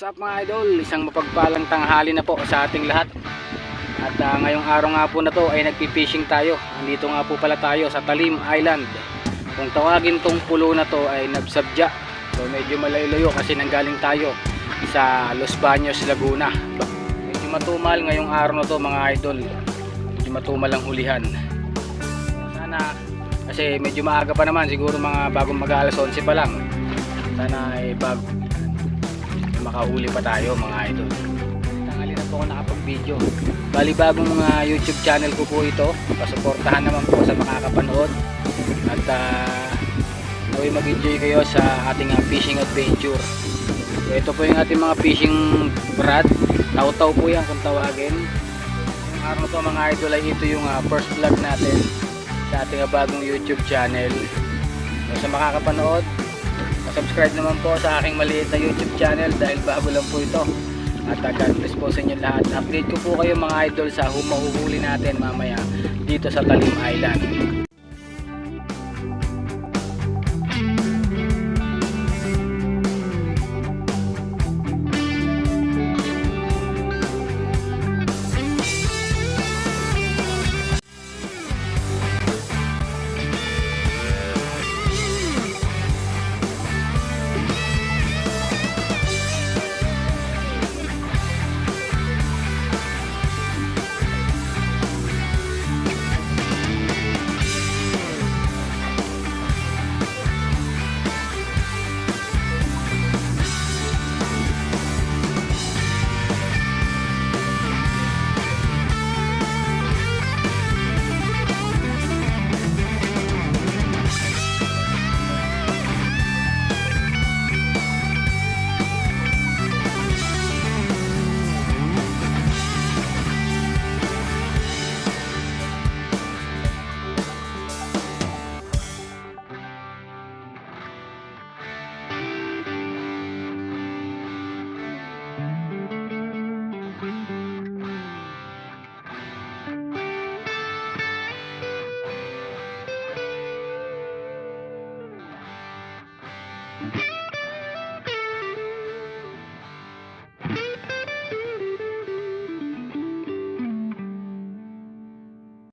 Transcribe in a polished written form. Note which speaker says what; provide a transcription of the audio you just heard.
Speaker 1: What's up mga idol, isang mapagpalang tanghali na po sa ating lahat. At ngayong araw nga po na to ay nagpipishing tayo. Andito nga po pala tayo sa Talim Island. Kung tawagin tong pulo na to ay Nabsabja. So medyo malayo kasi nanggaling tayo sa Los Baños, Laguna. Medyo matumal ngayong araw na to mga idol. Medyo matumal ang hulihan. Sana, kasi medyo maaga pa naman, siguro mga bagong mag-alas 11 pa lang. Sana ay makahuli pa tayo mga idol. Tangali na po ako nakapag-video. Bali bagong mga YouTube channel ko po ito. Pasuportahan naman po sa makakapanood. At naway mag-enjoy kayo sa ating fishing adventure. So ito po yung ating mga fishing rod. Taw-taw po yan kung tawagin. Yung araw to mga idol ay ito yung first vlog natin sa ating bagong YouTube channel. So sa makakapanood, subscribe naman po sa aking maliit na YouTube channel dahil bago lang po ito. At God bless po sa inyo lahat. Update ko po kayo mga idol sa mahuhuli natin mamaya dito sa Talim Island.